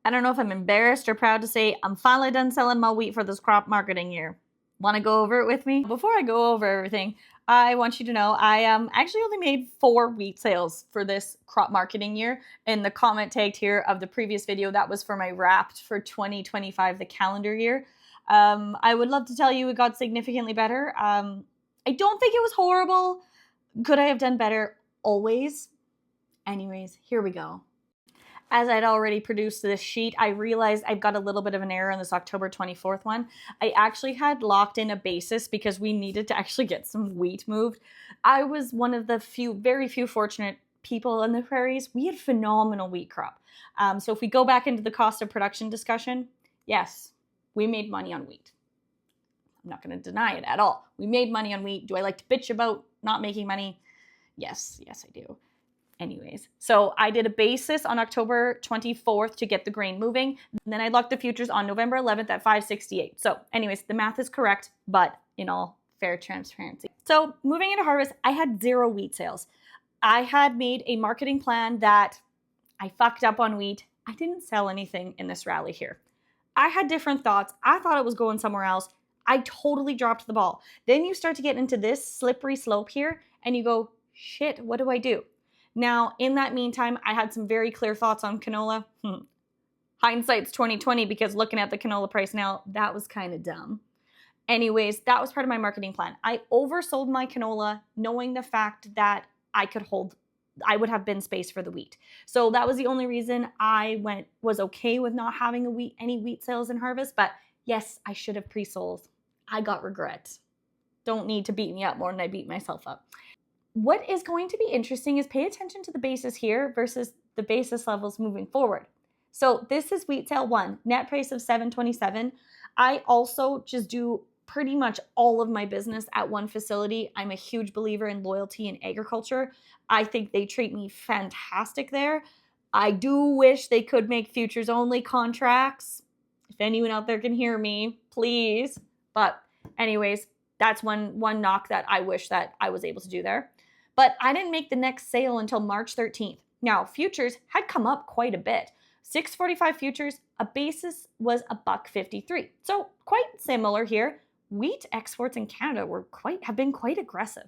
I don't know if I'm embarrassed or proud to say I'm finally done selling my wheat for this crop marketing year. Want to go over it with me? Before I go over everything, I want you to know I actually only made 4 wheat sales for this crop marketing year. In the comment tagged here of the previous video, that was for my Wrapped for 2025, the calendar year. I would love to tell you it got significantly better. I don't think it was horrible. Could I have done better? Always. Anyways, here we go. As I'd already produced this sheet, I realized I've got a little bit of an error in this October 24th one. I actually had locked in a basis because we needed to actually get some wheat moved. I was one of the very few fortunate people in the prairies. We had phenomenal wheat crop. So if we go back into the cost of production discussion, yes, we made money on wheat. I'm not going to deny it at all. We made money on wheat. Do I like to bitch about not making money? Yes, I do. Anyways, so I did a basis on October 24th to get the grain moving. And then I locked the futures on November 11th at 568. So anyways, the math is correct, but in all fair transparency. So moving into harvest, I had 0 wheat sales. I had made a marketing plan that I fucked up on wheat. I didn't sell anything in this rally here. I had different thoughts. I thought it was going somewhere else. I totally dropped the ball. Then you start to get into this slippery slope here and you go, shit, what do I do? Now, in that meantime, I had some very clear thoughts on canola. Hindsight's 2020 because looking at the canola price now, that was kind of dumb. Anyways, that was part of my marketing plan. I oversold my canola knowing the fact that I would have bin space for the wheat. So that was the only reason I was okay with not having any wheat sales in harvest. But yes, I should have pre-sold. I got regret. Don't need to beat me up more than I beat myself up. What is going to be interesting is pay attention to the basis here versus the basis levels moving forward. So this is wheat sale 1, net price of $7.27. I also just do pretty much all of my business at one facility. I'm a huge believer in loyalty in agriculture. I think they treat me fantastic there. I do wish they could make futures only contracts. If anyone out there can hear me, please. But anyways, that's one knock that I wish that I was able to do there. But I didn't make the next sale until March 13th. Now, futures had come up quite a bit. 645 futures, a basis was $1.53. So quite similar here. Wheat exports in Canada have been quite aggressive.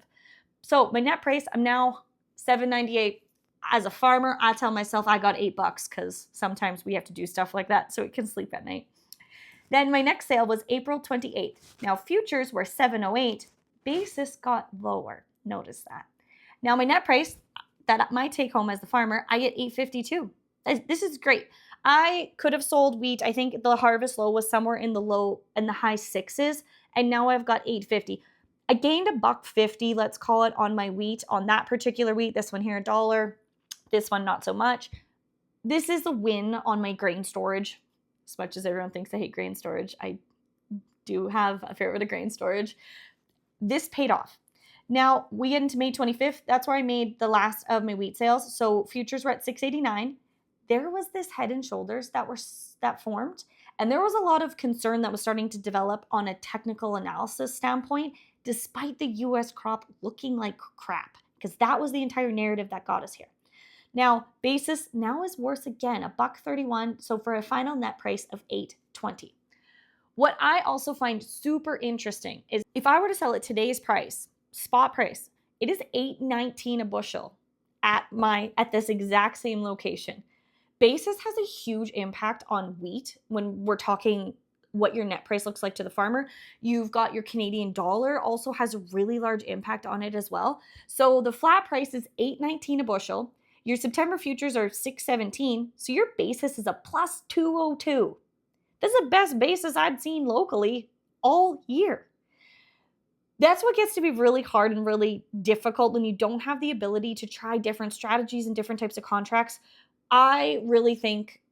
So my net price, I'm now $7.98. As a farmer, I tell myself I got $8 because sometimes we have to do stuff like that so we can sleep at night. Then my next sale was April 28th. Now futures were $7.08. Basis got lower. Notice that. Now my net price, that my take home as the farmer, I get $8.52. This is great. I could have sold wheat. I think the harvest low was somewhere in the high 6s, and now I've got $8.50. I gained $1.50, let's call it, on my wheat, on that particular wheat. This one here, $1. This one, not so much. This is a win on my grain storage. As much as everyone thinks I hate grain storage, I do have a fair bit of grain storage. This paid off. Now, we get into May 25th. That's where I made the last of my wheat sales. So futures were at $6.89. There was this head and shoulders that formed, and there was a lot of concern that was starting to develop on a technical analysis standpoint, despite the U.S. crop looking like crap, because that was the entire narrative that got us here. Now, basis now is worse again, $1.31, so for a final net price of $8.20. What I also find super interesting is if I were to sell at today's price, spot price, it is $8.19 a bushel at this exact same location. Basis has a huge impact on wheat when we're talking what your net price looks like to the farmer. You've got your Canadian dollar also has a really large impact on it as well. So the flat price is $8.19 a bushel. Your September futures are $6.17. So your basis is a plus $2.02. This is the best basis I've seen locally all year. That's what gets to be really hard and really difficult when you don't have the ability to try different strategies and different types of contracts. I really think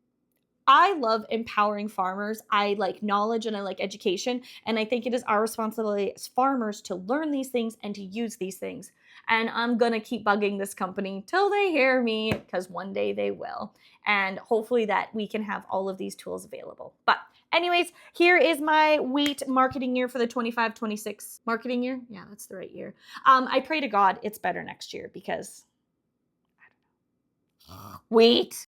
I love empowering farmers. I like knowledge and I like education. And I think it is our responsibility as farmers to learn these things and to use these things. And I'm going to keep bugging this company till they hear me, because one day they will. And hopefully that we can have all of these tools available. But anyways, here is my wheat marketing year for the 25-26 marketing year. Yeah, that's the right year. I pray to God it's better next year because I don't know. Wheat.